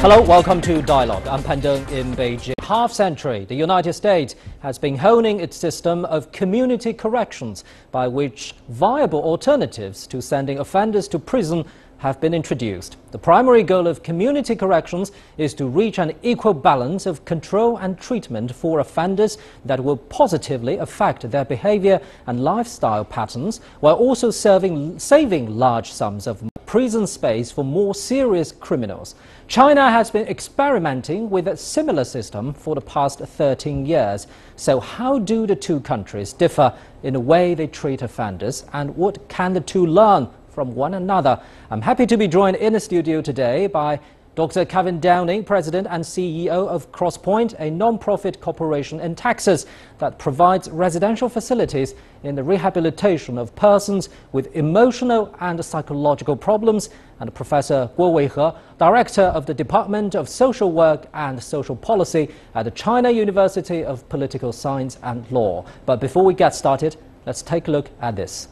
Hello, welcome to Dialogue. I'm Pandong in Beijing. Half-century, the United States has been honing its system of community corrections, by which viable alternatives to sending offenders to prison have been introduced. The primary goal of community corrections is to reach an equal balance of control and treatment for offenders that will positively affect their behavior and lifestyle patterns, while also saving large sums of prison space for more serious criminals. China has been experimenting with a similar system for the past 13 years. So how do the two countries differ in the way they treat offenders, and what can the two learn from one another? I'm happy to be joined in the studio today by Dr. Kevin Downey, President and CEO of Crosspoint, a non-profit corporation in Texas that provides residential facilities in the rehabilitation of persons with emotional and psychological problems, and Professor Guo Weihe, Director of the Department of Social Work and Social Policy at the China University of Political Science and Law. But before we get started, let's take a look at this.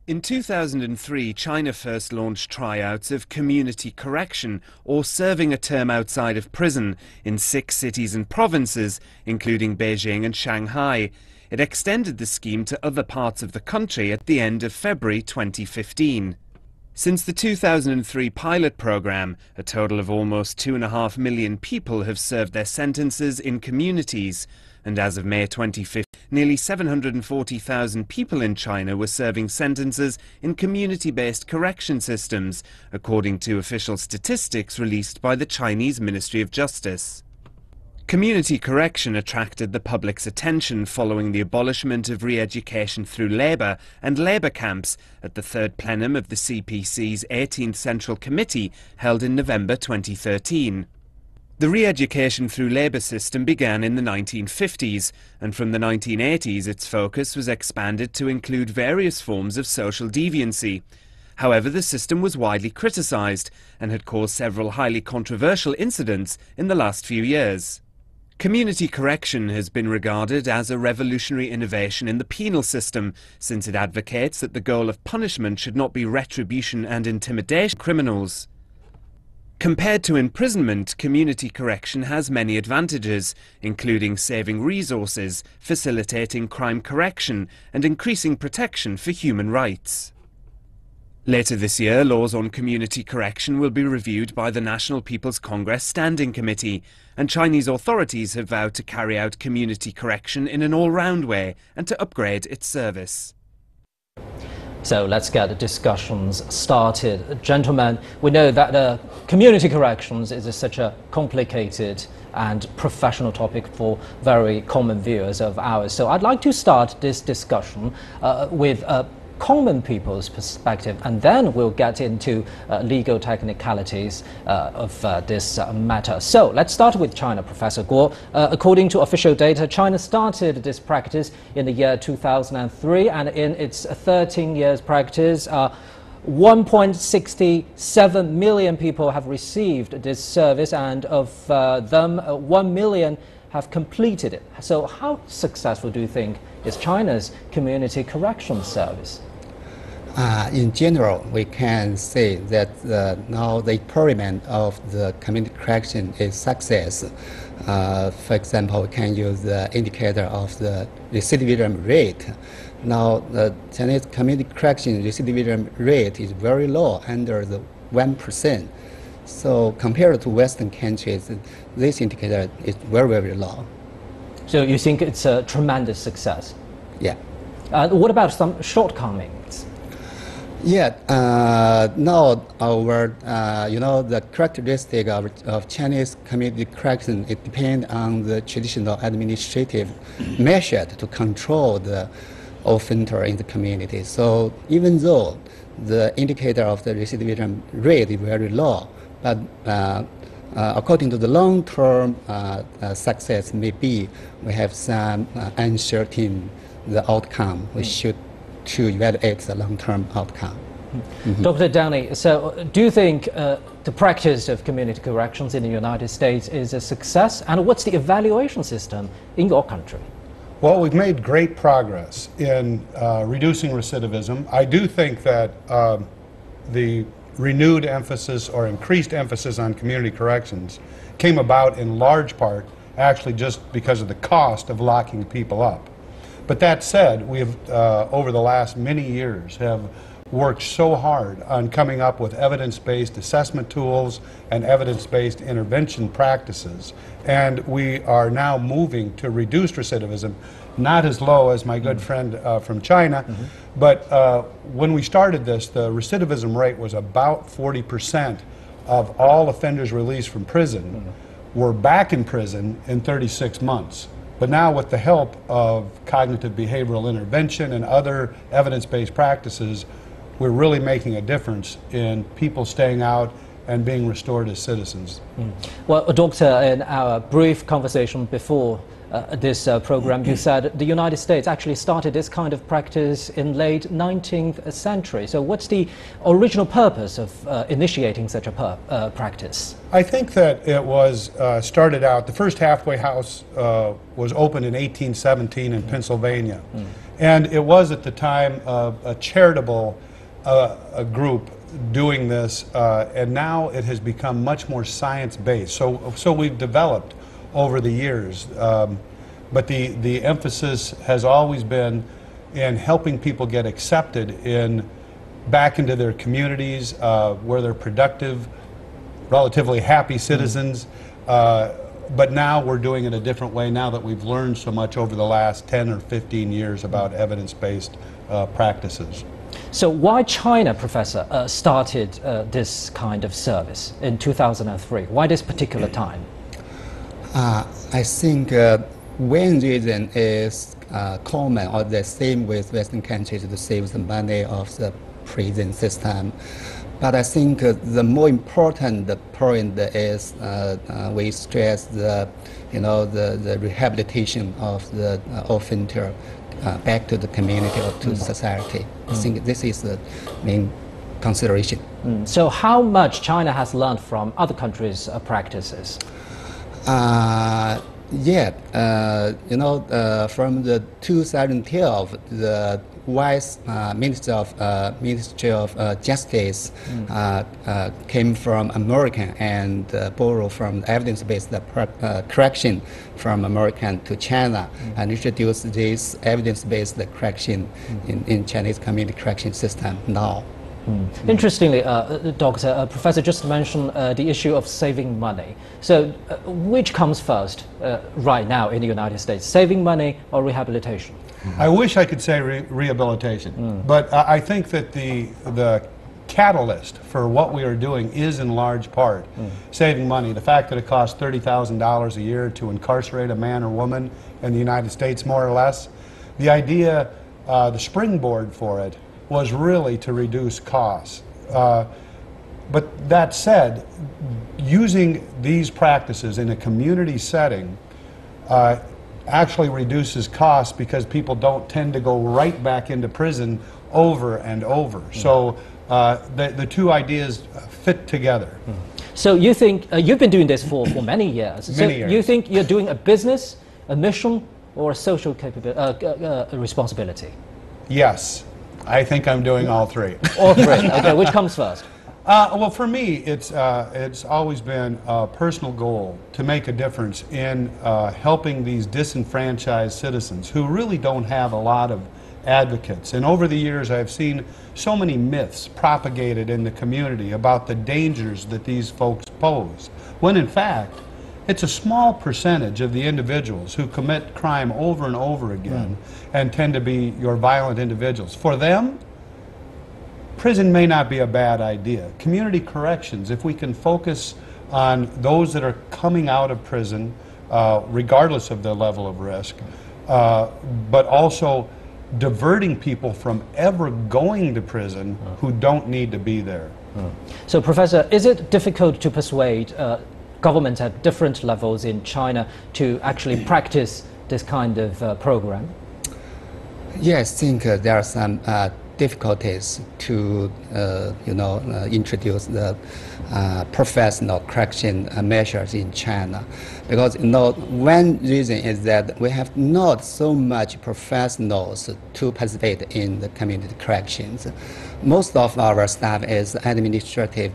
In 2003, China first launched tryouts of community correction, or serving a term outside of prison, in 6 cities and provinces, including Beijing and Shanghai. It extended the scheme to other parts of the country at the end of February 2015. Since the 2003 pilot program, a total of almost 2.5 million people have served their sentences in communities. And as of May 2015, nearly 740,000 people in China were serving sentences in community-based correction systems, according to official statistics released by the Chinese Ministry of Justice. Community correction attracted the public's attention following the abolishment of re-education through labour and labour camps at the third plenum of the CPC's 18th Central Committee held in November 2013. The re-education through labour system began in the 1950s, and from the 1980s its focus was expanded to include various forms of social deviancy. However, the system was widely criticised and had caused several highly controversial incidents in the last few years. Community correction has been regarded as a revolutionary innovation in the penal system, since it advocates that the goal of punishment should not be retribution and intimidation of criminals. Compared to imprisonment, community correction has many advantages, including saving resources, facilitating crime correction, and increasing protection for human rights. Later this year, laws on community correction will be reviewed by the National People's Congress Standing Committee, and Chinese authorities have vowed to carry out community correction in an all-round way and to upgrade its service. So let's get the discussions started. Gentlemen, we know that community corrections is such a complicated and professional topic for very common viewers of ours. So I'd like to start this discussion with common people's perspective, and then we'll get into legal technicalities of this matter. So let's start with China, Professor Guo. According to official data, China started this practice in the year 2003, and in its 13 years practice, 1.67 million people have received this service, and of them 1 million have completed it. So how successful do you think is China's community correction service? In general, we can say that now the experiment of the community correction is success. For example, we can use the indicator of the recidivism rate. Now, the Chinese community correction recidivism rate is very low, under the 1%. So compared to Western countries, this indicator is very, very low. So you think it's a tremendous success? Yeah. What about some shortcomings? Yeah, now our, the characteristic of Chinese community correction, it depends on the traditional administrative measure to control the offender in the community. So even though the indicator of the recidivism rate is very low, but according to the long-term success, maybe we have some uncertain the outcome. We should to evaluate the long-term outcome. Dr. Downey, so do you think the practice of community corrections in the United States is a success? And what's the evaluation system in your country? Well, we've made great progress in reducing recidivism. I do think that the renewed emphasis or increased emphasis on community corrections came about in large part actually just because of the cost of locking people up. But that said, we have, over the last many years, have worked so hard on coming up with evidence-based assessment tools and evidence-based intervention practices. And we are now moving to reduced recidivism, not as low as my good friend from China, but when we started this, the recidivism rate was about 40% of all offenders released from prison were back in prison in 36 months. But now with the help of cognitive behavioral intervention and other evidence-based practices, we're really making a difference in people staying out and being restored as citizens. Well, Doctor, in our brief conversation before this program, you said the United States actually started this kind of practice in late 19th century. So what's the original purpose of initiating such a practice? I think that it was started out, the first halfway house was opened in 1817 in Pennsylvania. And it was at the time a charitable group doing this, and now it has become much more science-based. So we've developed over the years, but the emphasis has always been in helping people get accepted back into their communities where they're productive, relatively happy citizens. But now we're doing it a different way now that we've learned so much over the last 10 or 15 years about evidence-based practices. So why China, Professor, started this kind of service in 2003? Why this particular time? I think one reason is common or the same with Western countries to save the money of the prison system. But I think the more important point is we stress the rehabilitation of the offender back to the community or to society. I think this is the main consideration. So how much China has learned from other countries' practices? From the 2012, the Vice Ministry of Justice came from American and borrowed from evidence-based correction from American to China and introduced this evidence-based correction in Chinese community correction system now. Interestingly, Doctor, Professor just mentioned the issue of saving money. So which comes first right now in the United States, saving money or rehabilitation? I wish I could say rehabilitation, but I think that the catalyst for what we are doing is in large part saving money. The fact that it costs $30,000 a year to incarcerate a man or woman in the United States, more or less, the idea, the springboard for it, was really to reduce costs. But that said, using these practices in a community setting actually reduces costs because people don't tend to go right back into prison over and over. So the two ideas fit together. So you think, you've been doing this for many years. Many years. You think you're doing a business, a mission, or a social responsibility? Yes. I think I'm doing all three. All three. Okay, which comes first? Well, for me, it's always been a personal goal to make a difference in helping these disenfranchised citizens who really don't have a lot of advocates. And over the years, I've seen so many myths propagated in the community about the dangers that these folks pose, when in fact, it's a small percentage of the individuals who commit crime over and over again and tend to be your violent individuals. For them, prison may not be a bad idea. Community corrections, if we can focus on those that are coming out of prison, regardless of their level of risk, but also diverting people from ever going to prison who don't need to be there. So, Professor, is it difficult to persuade governments at different levels in China to actually practice this kind of program? Yes, I think there are some difficulties to introduce the professional correction measures in China, because one reason is that we have not so much professionals to participate in the community corrections. Most of our staff is administrative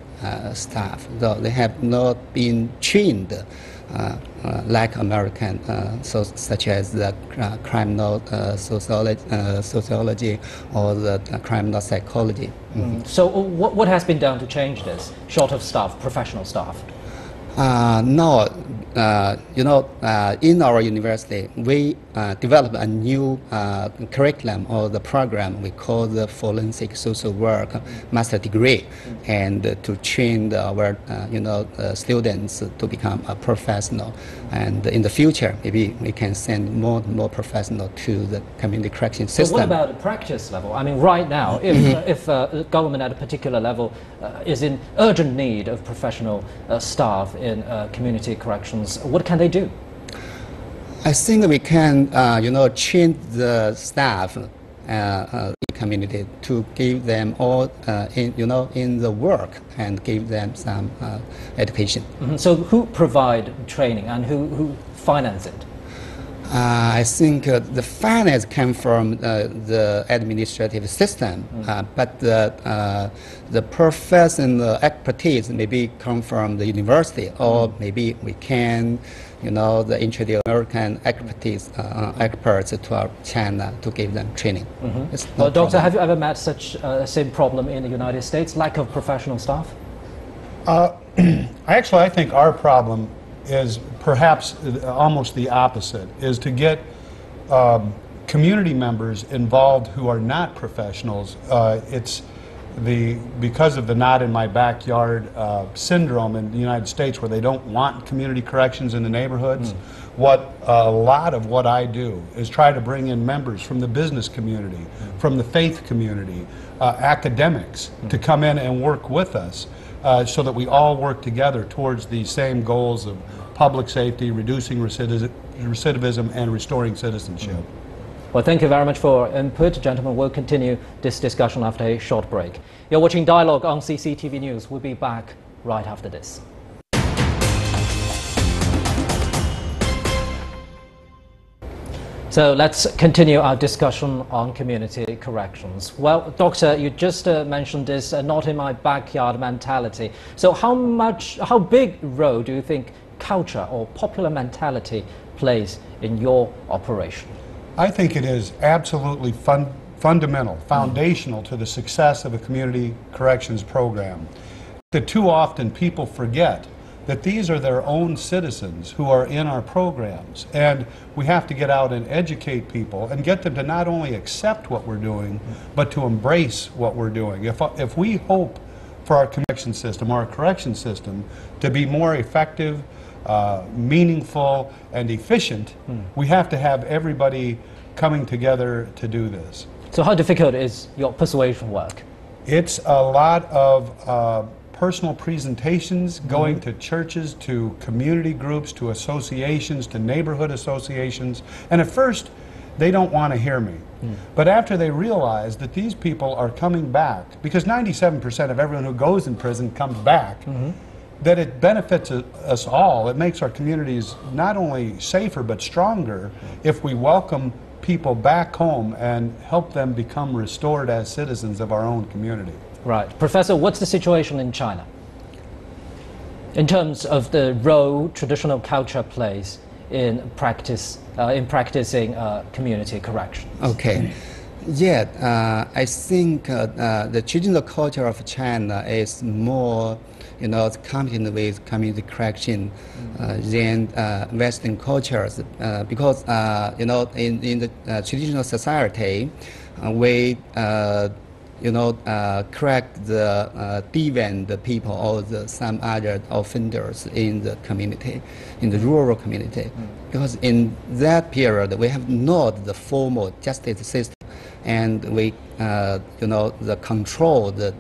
staff, though they have not been trained like American, such as the criminal sociology or the criminal psychology. So what has been done to change this, short of staff, professional staff? No, in our university, we developed a new curriculum or the program we call the Forensic Social Work Master Degree, and to train our students to become a professional. And in the future, maybe we can send more and more professionals to the community correction system. So what about the practice level? I mean, right now, if government at a particular level is in urgent need of professional staff in community corrections, what can they do? I think we can, train the staff in community to give them all, in the work and give them some education. So who provide training and who finance it? I think the finance came from the administrative system, but the professional expertise maybe come from the university, or maybe we can, introduce American expertise experts to China to give them training. Well, Doctor, have you ever met such same problem in the United States, lack of professional staff? Actually, I think our problem is perhaps almost the opposite, is to get community members involved who are not professionals. It's because of the not in my backyard syndrome in the United States, where they don't want community corrections in the neighborhoods. A lot of what I do is try to bring in members from the business community, from the faith community, academics, to come in and work with us. So that we all work together towards the same goals of public safety, reducing recidivism, and restoring citizenship. Well, thank you very much for input, gentlemen. We'll continue this discussion after a short break. You're watching Dialogue on CCTV News. We'll be back right after this. So let's continue our discussion on community corrections. Well, Doctor, you just mentioned this not in my backyard mentality. So how big role do you think culture or popular mentality plays in your operation? I think it is absolutely fundamental, foundational to the success of a community corrections program. That too often people forget that these are their own citizens who are in our programs, and we have to get out and educate people and get them to not only accept what we're doing, but to embrace what we're doing. If we hope for our correction system to be more effective, meaningful, and efficient, we have to have everybody coming together to do this. So how difficult is your persuasion work? It's a lot of personal presentations, going to churches, to community groups, to associations, to neighborhood associations. And at first, they don't want to hear me. But after they realize that these people are coming back, because 97% of everyone who goes in prison comes back, that it benefits us all. It makes our communities not only safer but stronger if we welcome people back home and help them become restored as citizens of our own community. Right. Professor, what's the situation in China in terms of the role traditional culture plays in practicing community correction? Okay. Yeah, I think the traditional culture of China is more, competent with community correction than Western cultures, because in the traditional society, we correct the deviant people or some other offenders in the community, in the rural community. Because in that period, we have not the formal justice system, and we, the control the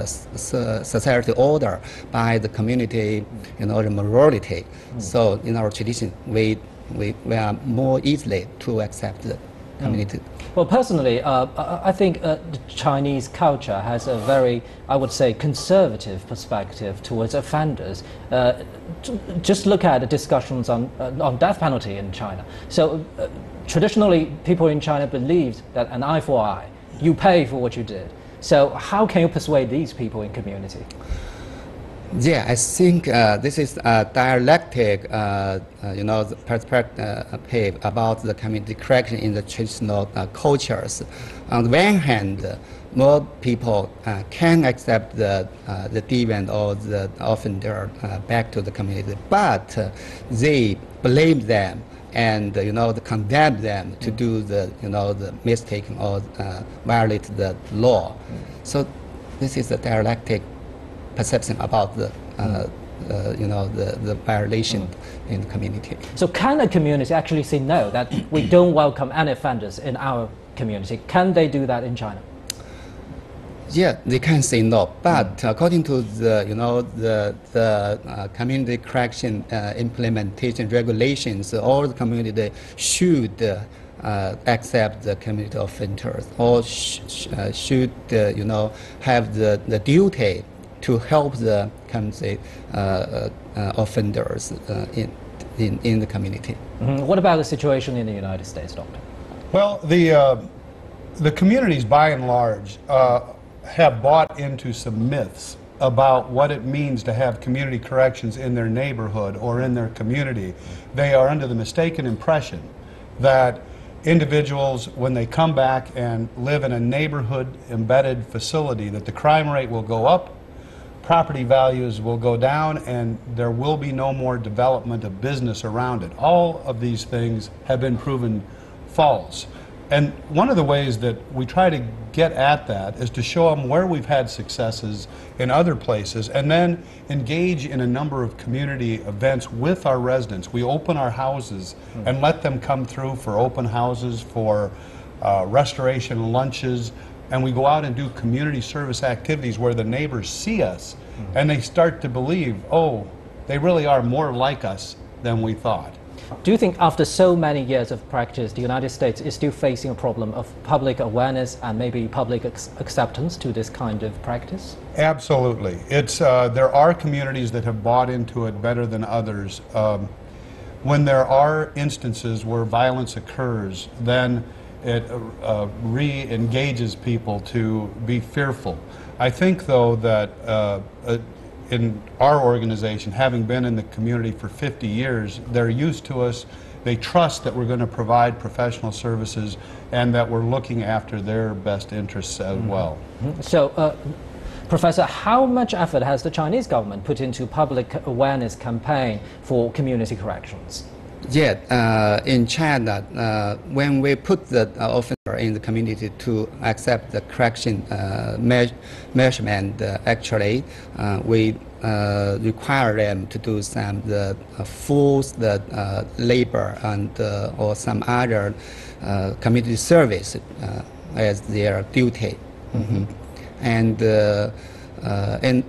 society order by the community, the morality. So in our tradition, we are more easily to accept the community. Well, personally, I think the Chinese culture has a very, I would say, conservative perspective towards offenders. Just look at the discussions on death penalty in China. So traditionally, people in China believed that an eye for eye, you pay for what you did. So how can you persuade these people in community? Yeah, I think this is a dialectic, the perspective about the community correction in the traditional cultures. On the one hand, more people can accept the deviant or the offender back to the community, but they blame them and condemn them to do the mistake or violate the law. So this is a dialectic perception about the violation in the community. So can a community actually say no, that we don't welcome any offenders in our community? Can they do that in China? Yeah, they can say no, but according to the community correction implementation regulations, all the community should accept the community offenders, or should have the duty to help the community offenders in the community. Mm-hmm. What about the situation in the United States, Doctor? Well, the communities, by and large, have bought into some myths about what it means to have community corrections in their neighborhood or in their community. They are under the mistaken impression that individuals, when they come back and live in a neighborhood embedded facility, that the crime rate will go up, property values will go down, and there will be no more development of business around it. All of these things have been proven false. And one of the ways that we try to get at that is to show them where we've had successes in other places, and then engage in a number of community events with our residents. We open our houses and let them come through for open houses, for restoration lunches, and we go out and do community service activities where the neighbors see us and they start to believe, oh, they really are more like us than we thought. Do you think after so many years of practice, the United States is still facing a problem of public awareness and maybe public acceptance to this kind of practice? Absolutely. There are communities that have bought into it better than others. When there are instances where violence occurs, then it re-engages people to be fearful. I think, though, that in our organization, having been in the community for 50 years, they're used to us. They trust that we're going to provide professional services and that we're looking after their best interests as well. So, Professor, how much effort has the Chinese government put into public awareness campaign for community corrections? Yeah, in China, when we put the offender in the community to accept the correction measurement, actually, we require them to do some forced labor and or some other community service as their duty. And in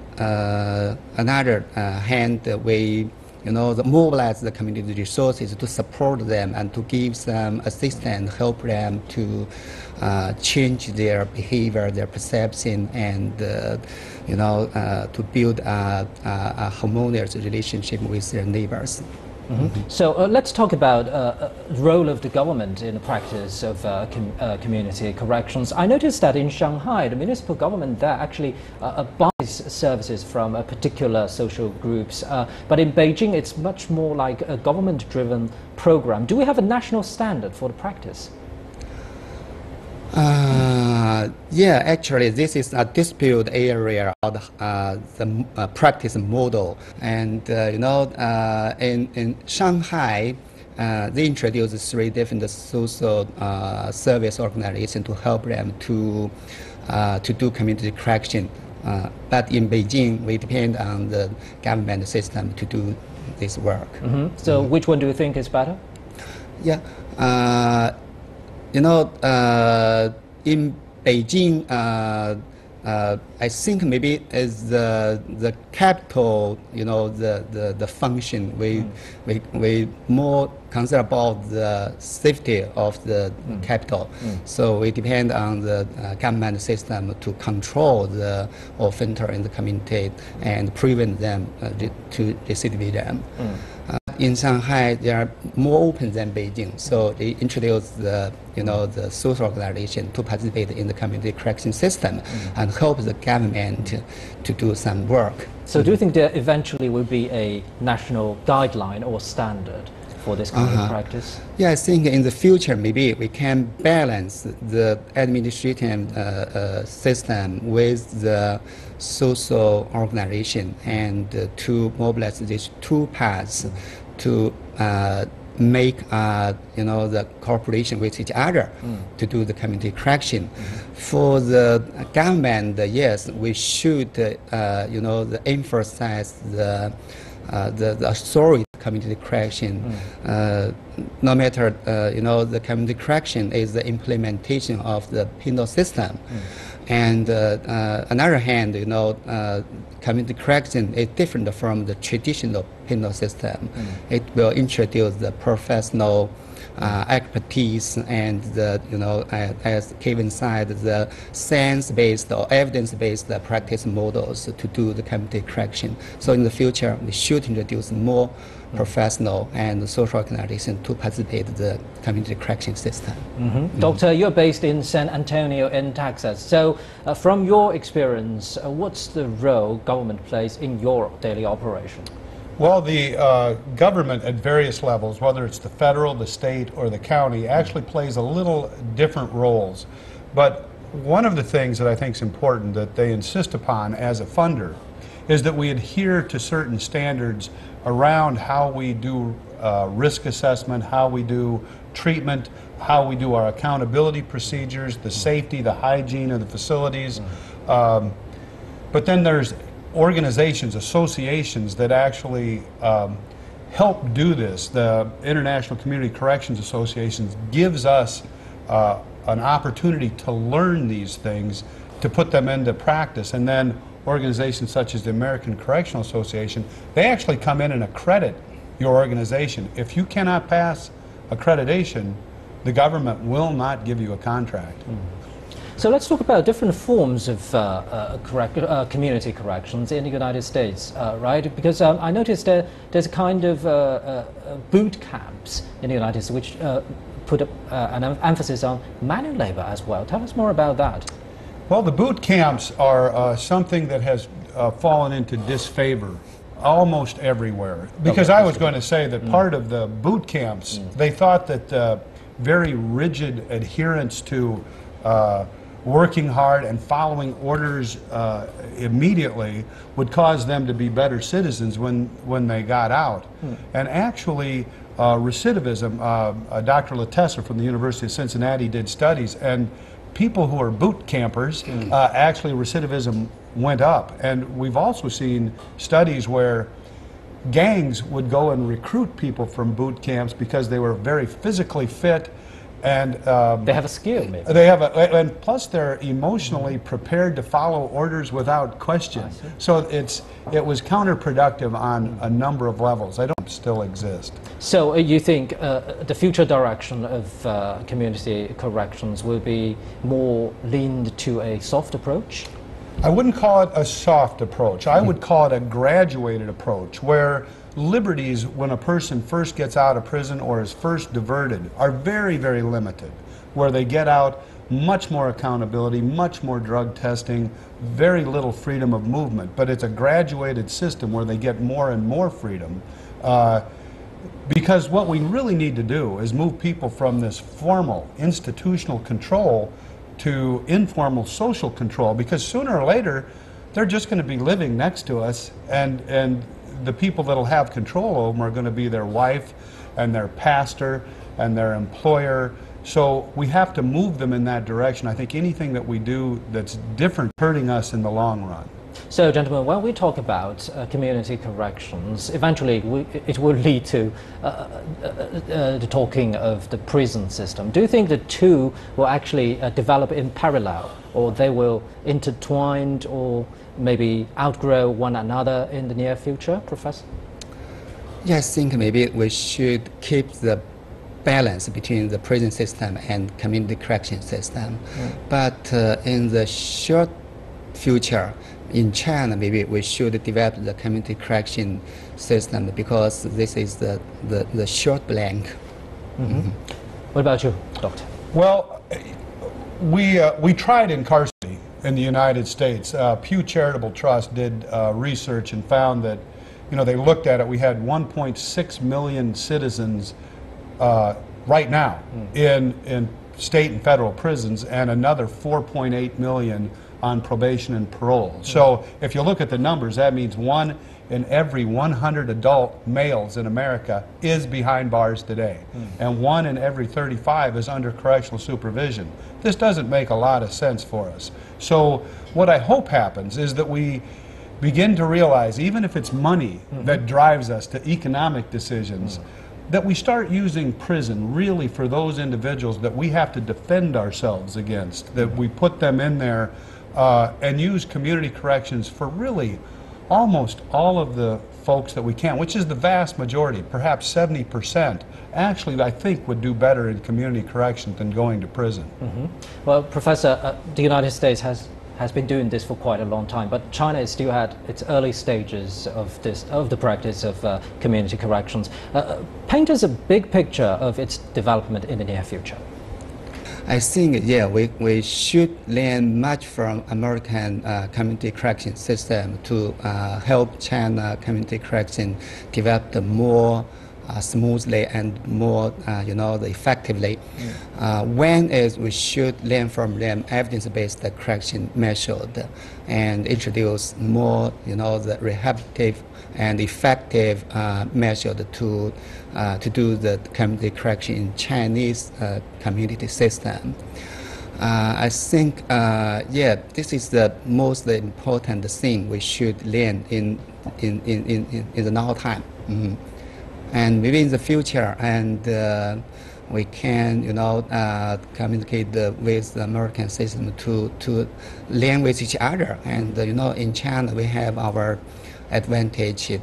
another hand, we mobilize the community resources to support them and to give them assistance, help them to change their behavior, their perception, and to build a harmonious relationship with their neighbors. So let's talk about the role of the government in the practice of community corrections. I noticed that in Shanghai, the municipal government there actually buys services from particular social groups. But in Beijing, it's much more like a government-driven program. Do we have a national standard for the practice? Yeah, actually, this is a dispute area of the practice model. And, in Shanghai, they introduced 3 different social service organizations to help them to do community correction. But in Beijing, we depend on the government system to do this work. So which one do you think is better? Yeah. In Beijing, I think maybe as the capital, the function, we more concerned about the safety of the capital. So we depend on the government system to control the offender in the community and prevent them to recidivate them. In Shanghai, they are more open than Beijing, so they introduced the social organization to participate in the community correction system and help the government to do some work. So do you think there eventually will be a national guideline or standard for this kind of practice? Yeah, I think in the future maybe we can balance the administrative system with the social organization and to mobilize these two paths to make the cooperation with each other to do the community correction. For the government, yes, we should emphasize the authority community correction. No matter the community correction is the implementation of the penal system. And another hand, community correction is different from the traditional penal system. It will introduce the professional expertise and as Kevin said, the science-based or evidence-based practice models to do the community correction. So in the future, we should introduce more professional and social organization to participate in the community correction system. Doctor, you're based in San Antonio in Texas. So from your experience, what's the role government plays in your daily operation? Well, the government at various levels, whether it's the federal, the state, or the county, actually plays a little different roles. But one of the things that I think is important that they insist upon as a funder is that we adhere to certain standards around how we do risk assessment, how we do treatment, how we do our accountability procedures, the safety, the hygiene of the facilities. But then there's organizations, associations that actually help do this. The International Community Corrections Associations gives us an opportunity to learn these things, to put them into practice. And then organizations such as the American Correctional Association, they actually come in and accredit your organization. If you cannot pass accreditation, the government will not give you a contract. So let's talk about different forms of community corrections in the United States, right? Because I noticed there's a kind of boot camps in the United States which put an emphasis on manual labor as well. Tell us more about that. Well, the boot camps are something that has fallen into disfavor almost everywhere. Because I was going to say that part of the boot camps, they thought that very rigid adherence to working hard and following orders immediately would cause them to be better citizens when they got out. And actually, recidivism, Dr. Latessa from the University of Cincinnati did studies, and people who are boot campers, actually recidivism went up. And we've also seen studies where gangs would go and recruit people from boot camps because they were very physically fit, and they have a skill, maybe. They have and plus they're emotionally prepared to follow orders without question. So it was counterproductive on a number of levels. I don't still exist. So you think the future direction of community corrections will be more leaned to a soft approach? I wouldn't call it a soft approach. I would call it a graduated approach, where liberties, when a person first gets out of prison or is first diverted, are very, very limited, where they get out much more accountability, much more drug testing, very little freedom of movement. But it's a graduated system where they get more and more freedom. Because what we really need to do is move people from this formal institutional control to informal social control, because sooner or later they're just going to be living next to us, and the people that'll have control over them are going to be their wife and their pastor and their employer. So we have to move them in that direction. I think anything that we do that's different hurting us in the long run. So, gentlemen, when we talk about community corrections, eventually it will lead to the talking of the prison system. Do you think the two will actually develop in parallel, or they will intertwine, or maybe outgrow one another in the near future, Professor? Yes, I think maybe we should keep the balance between the prison system and community correction system. But in the short future. In China, maybe we should develop the community correction system because this is the short blank. What about you, Doctor? Well, we tried incarcerating in the United States. Pew Charitable Trust did research and found that, they looked at it. We had 1.6 million citizens right now in state and federal prisons, and another 4.8 million on probation and parole. So if you look at the numbers, that means 1 in every 100 adult males in America is behind bars today, and 1 in every 35 is under correctional supervision. This doesn't make a lot of sense for us. So what I hope happens is that we begin to realize, even if it's money that drives us to economic decisions, that we start using prison really for those individuals that we have to defend ourselves against, that we put them in there and use community corrections for really almost all of the folks that we can, which is the vast majority, perhaps 70%, actually I think would do better in community correction than going to prison. Well, Professor, the United States has been doing this for quite a long time, but China is still at its early stages of the practice of community corrections. Paint us a big picture of its development in the near future. I think, yeah, we should learn much from American community correction system to help China community correction develop the more smoothly and more, effectively. One is we should learn from them evidence-based correction method and introduce more, the rehabilitative and effective method to do the community correction in Chinese community system. I think, this is the most important thing we should learn in the now time. And maybe in the future, and we can, communicate with the American system to learn with each other. And in China we have our advantage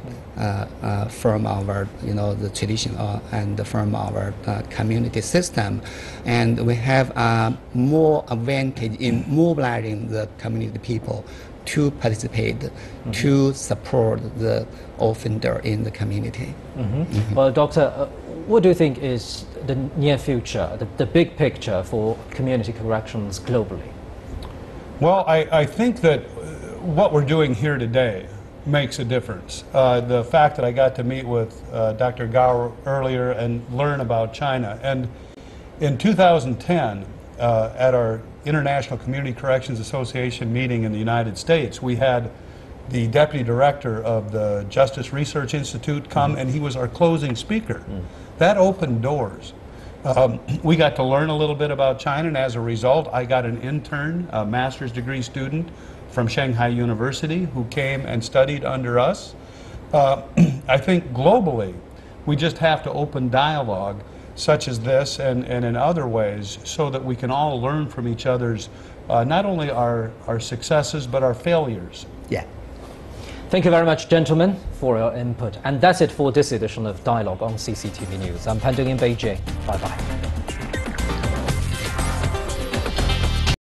from our, the tradition and from our community system, and we have more advantage in mobilizing the community people to participate, to support the offender in the community. Well, Doctor, what do you think is the near future, the big picture for community corrections globally? Well, I think that what we're doing here today makes a difference. The fact that I got to meet with Dr. Gao earlier and learn about China. And in 2010, at our International Community Corrections Association meeting in the United States, we had the deputy director of the Justice Research Institute come, and he was our closing speaker. That opened doors. We got to learn a little bit about China, and as a result, I got an intern, a master's degree student from Shanghai University who came and studied under us. I think globally, we just have to open dialogue such as this and in other ways so that we can all learn from each other's, not only our successes, but our failures. Yeah. Thank you very much, gentlemen, for your input. And that's it for this edition of Dialogue on CCTV News. I'm Pan Deng in Beijing. Bye-bye.